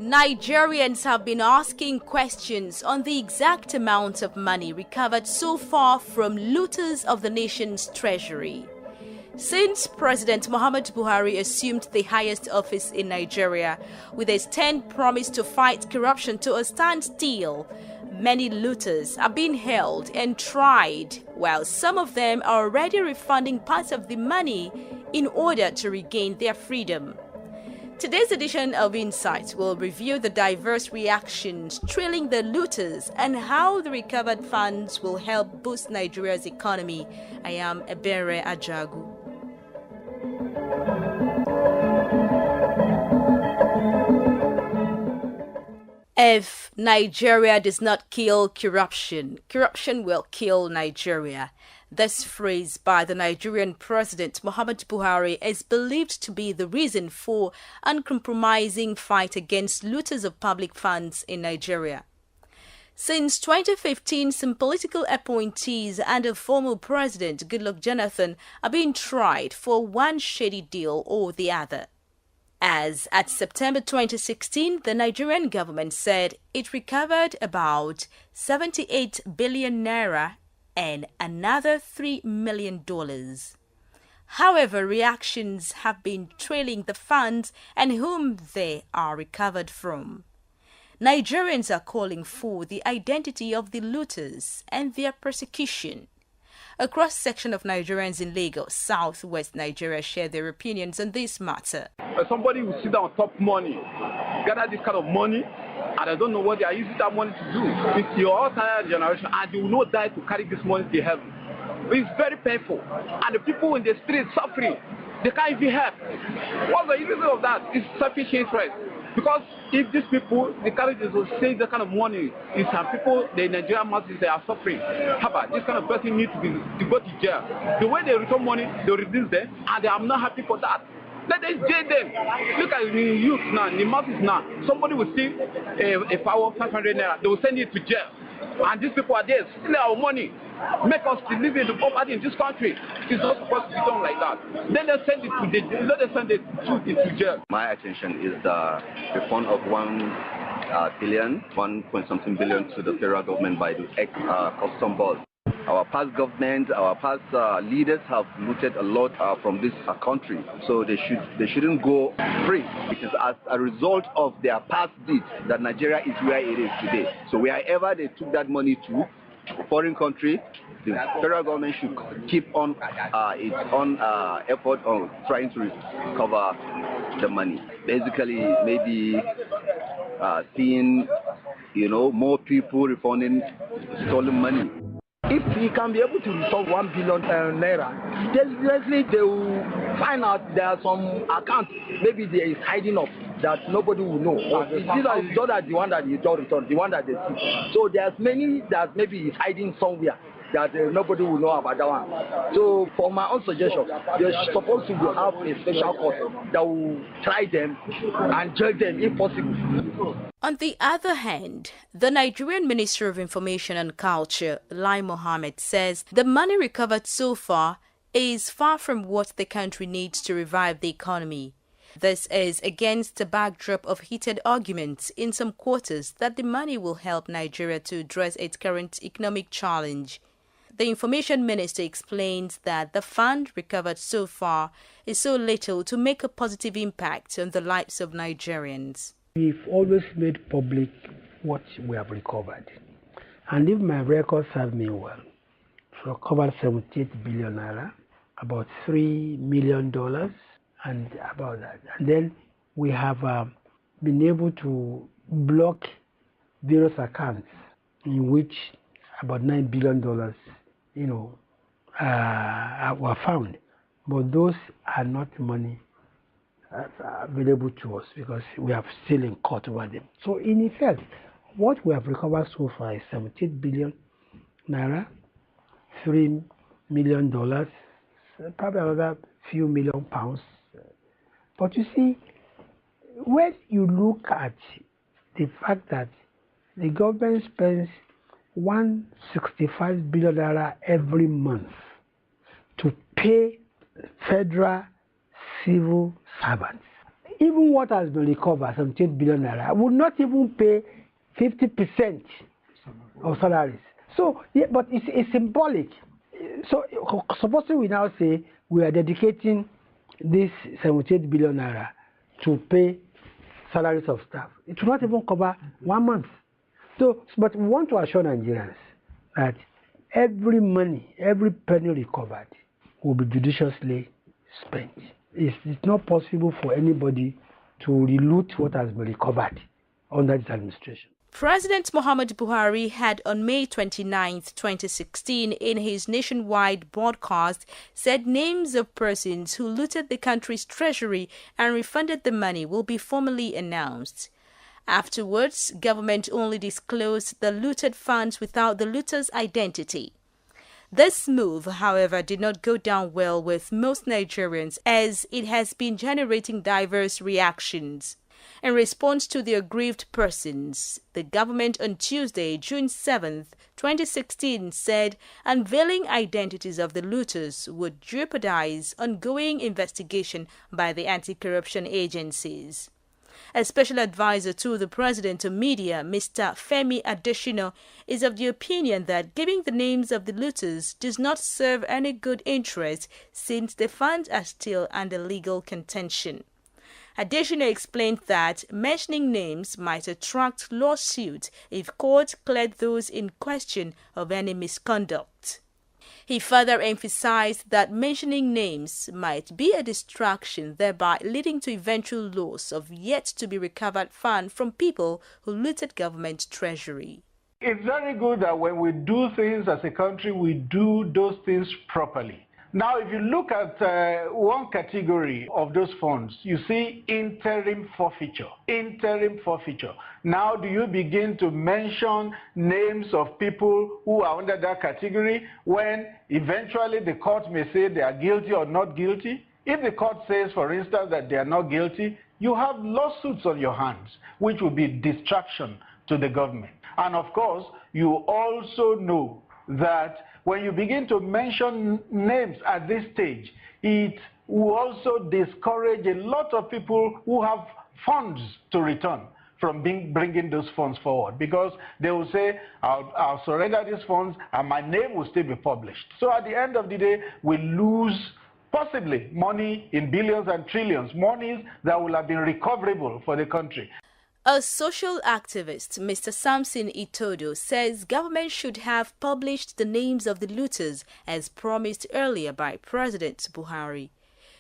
Nigerians have been asking questions on the exact amount of money recovered so far from looters of the nation's treasury. Since President Muhammadu Buhari assumed the highest office in Nigeria with a stern promise to fight corruption to a standstill, many looters are being held and tried, while some of them are already refunding parts of the money in order to regain their freedom. Today's edition of Insights will review the diverse reactions trailing the looters and how the recovered funds will help boost Nigeria's economy. I am EBERE AJAGU. If Nigeria does not kill corruption, corruption will kill Nigeria. This phrase by the Nigerian President Muhammadu Buhari is believed to be the reason for uncompromising fight against looters of public funds in Nigeria. Since 2015, some political appointees and a former president, Goodluck Jonathan, are being tried for one shady deal or the other. As at September 2016, the Nigerian government said it recovered about 78 billion naira and another $3 million. However, reactions have been trailing the funds and whom they are recovered from. Nigerians are calling for the identity of the looters and their prosecution. A cross-section of Nigerians in Lagos, southwest Nigeria, share their opinions on this matter. Somebody will sit down on top money, gather this kind of money, and I don't know what they are using that money to do. It's your entire generation, and you will not die to carry this money to heaven. It's very painful, and the people in the street suffering, they can't even help. What's the reason of that? It's selfish interest. Because if these people, the carriages will save the kind of money, it's some people, the Nigerian masses, they are suffering. However, this kind of person needs to go to jail. The way they return money, they reduce them, and I'm not happy for that. Let them jail them. Look at the youth now, the masses now. Somebody will steal a power 500 naira, they will send it to jail. And these people are there, stealing our money, make us to live in the poverty in this country. It's not supposed to be done like that. Let them send the truth into jail. My attention is the refund of 1.something billion to the federal government by the ex-custom board. Our past government, our past leaders have looted a lot from this country, so they shouldn't go free. It is as a result of their past deeds that Nigeria is where it is today. So wherever they took that money to, a foreign country, the federal government should keep on its own effort on trying to recover the money. Basically, maybe seeing more people refunding stolen money. If he can be able to return 1 billion naira, definitely they will find out there are some accounts maybe there is hiding up that nobody will know. These are not the one that he don't return, the one that they see. So there's many that maybe is hiding somewhere that nobody will know about that one. So for my own suggestion, they're supposed to have a special court that will try them and judge them if possible. On the other hand, the Nigerian Minister of Information and Culture, Lai Mohammed, says the money recovered so far is far from what the country needs to revive the economy. This is against the backdrop of heated arguments in some quarters that the money will help Nigeria to address its current economic challenge. The Information Minister explains that the fund recovered so far is so little to make a positive impact on the lives of Nigerians. We've always made public what we have recovered. And if my records serve me well, we recovered 78 billion naira, about $3 million, and about that. And then we have been able to block various accounts in which about $9 billion were found. But those are not money available to us because we are still in court over them. So in effect, what we have recovered so far is 78 billion naira, $3 million, probably another few million pounds. But you see, when you look at the fact that the government spends 165 billion naira every month to pay federal civil servants, even what has been recovered, 78 billion naira, would not even pay 50% of salaries. So, yeah, but it's symbolic. So, supposing we now say we are dedicating this 78 billion naira to pay salaries of staff, it will not even cover 1 month. So, but we want to assure Nigerians that every money, every penny recovered will be judiciously spent. It's not possible for anybody to reloot what has been recovered under this administration. President Muhammadu Buhari had on May 29, 2016, in his nationwide broadcast, said names of persons who looted the country's treasury and refunded the money will be formally announced. Afterwards, government only disclosed the looted funds without the looter's identity. This move, however, did not go down well with most Nigerians, as it has been generating diverse reactions. In response to the aggrieved persons, the government on Tuesday, June 7, 2016, said unveiling identities of the looters would jeopardize ongoing investigation by the anti-corruption agencies. A special advisor to the president of media, Mr. Femi Adesina, is of the opinion that giving the names of the looters does not serve any good interest since the funds are still under legal contention. Adesina explained that mentioning names might attract lawsuits if court cleared those in question of any misconduct. He further emphasized that mentioning names might be a distraction, thereby leading to eventual loss of yet-to-be-recovered funds from people who looted government treasury. It's very good that when we do things as a country, we do those things properly. Now, if you look at one category of those funds, you see interim forfeiture. Interim forfeiture. Now, do you begin to mention names of people who are under that category when eventually the court may say they are guilty or not guilty? If the court says, for instance, that they are not guilty, you have lawsuits on your hands, which will be distraction to the government. And of course, you also know that when you begin to mention names at this stage, it will also discourage a lot of people who have funds to return from bringing those funds forward, because they will say, I'll surrender these funds and my name will still be published. So at the end of the day, we lose possibly money in billions and trillions, monies that will have been recoverable for the country. A social activist, Mr. Samson Itodo, says government should have published the names of the looters as promised earlier by President Buhari.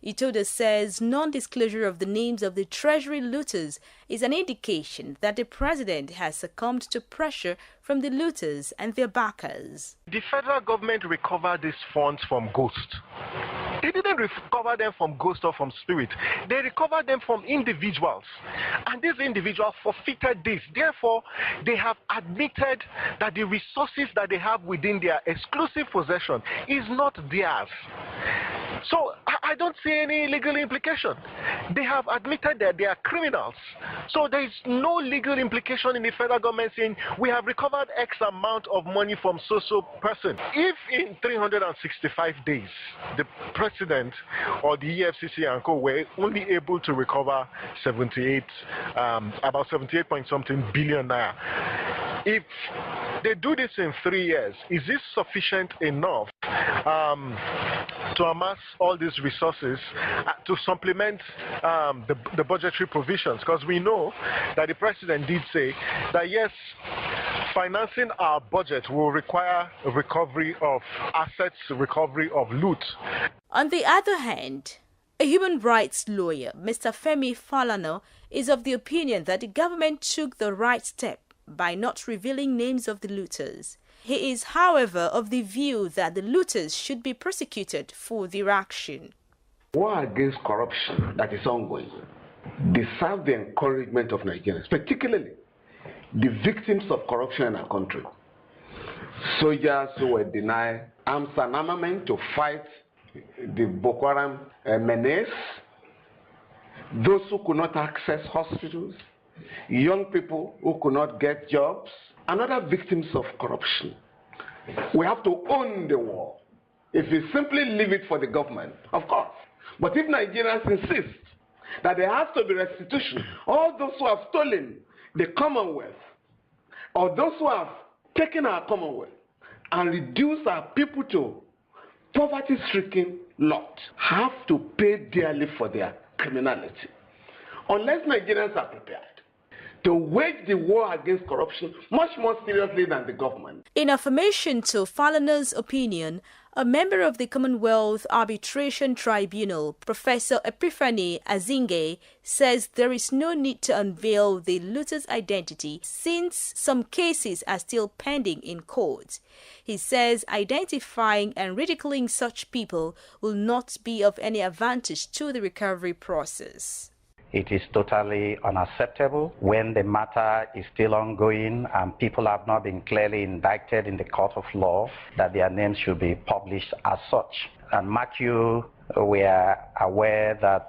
Itodo says non-disclosure of the names of the treasury looters is an indication that the president has succumbed to pressure from the looters and their backers. The federal government recovered these funds from ghosts. They didn't recover them from ghosts or from spirit. They recovered them from individuals. And these individuals forfeited this. Therefore, they have admitted that the resources that they have within their exclusive possession is not theirs. So I don't see any legal implication. They have admitted that they are criminals. So there is no legal implication in the federal government saying we have recovered X amount of money from so-so person. If in 365 days the president or the EFCC and co were only able to recover about 78 point something billion naira, if they do this in 3 years, is this sufficient enough to amass all these resources to supplement the budgetary provisions? Because we know that the president did say that yes, financing our budget will require a recovery of assets, recovery of loot. On the other hand, a human rights lawyer, Mr. Femi Falana, is of the opinion that the government took the right step by not revealing names of the looters. He is, however, of the view that the looters should be prosecuted for their action. War against corruption that is ongoing deserves the encouragement of Nigerians, particularly the victims of corruption in our country. Soldiers who were denied arms and armament to fight the Boko Haram menace, those who could not access hospitals, young people who could not get jobs, and other victims of corruption. We have to own the war. If we simply leave it for the government, of course. But if Nigerians insist that there has to be restitution. All those who have stolen the Commonwealth, or those who have taken our Commonwealth and reduced our people to poverty-stricken lot, have to pay dearly for their criminality. Unless Nigerians are prepared to wage the war against corruption much more seriously than the government. In affirmation to Falona's opinion, a member of the Commonwealth Arbitration Tribunal, Professor Epiphany Azinge, says there is no need to unveil the looter's identity since some cases are still pending in court. He says identifying and ridiculing such people will not be of any advantage to the recovery process. It is totally unacceptable when the matter is still ongoing and people have not been clearly indicted in the court of law that their names should be published as such. And mark you, we are aware that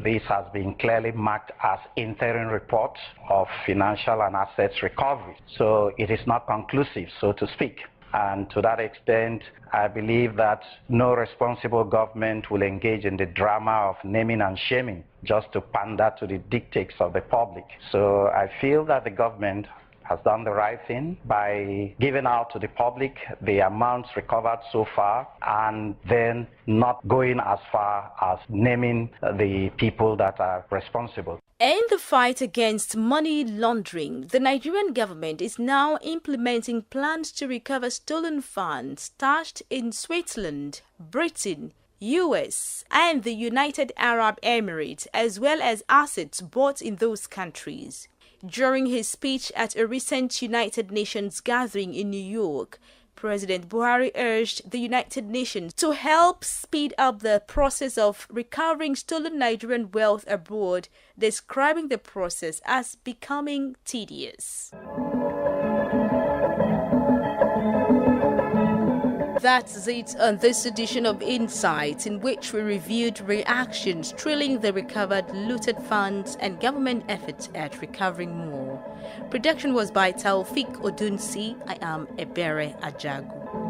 this has been clearly marked as interim report of financial and assets recovery. So it is not conclusive, so to speak. And to that extent, I believe that no responsible government will engage in the drama of naming and shaming just to pander to the dictates of the public. So I feel that the government has done the right thing by giving out to the public the amounts recovered so far and then not going as far as naming the people that are responsible. In the fight against money laundering, the Nigerian government is now implementing plans to recover stolen funds stashed in Switzerland, Britain, US, and the United Arab Emirates, as well as assets bought in those countries. During his speech at a recent United Nations gathering in New York, President Buhari urged the United Nations to help speed up the process of recovering stolen Nigerian wealth abroad, describing the process as becoming tedious. That's it on this edition of Insights, in which we reviewed reactions trailing the recovered looted funds and government efforts at recovering more. Production was by TAOFEEQ ODUNSI. I am EBERE AJAGU.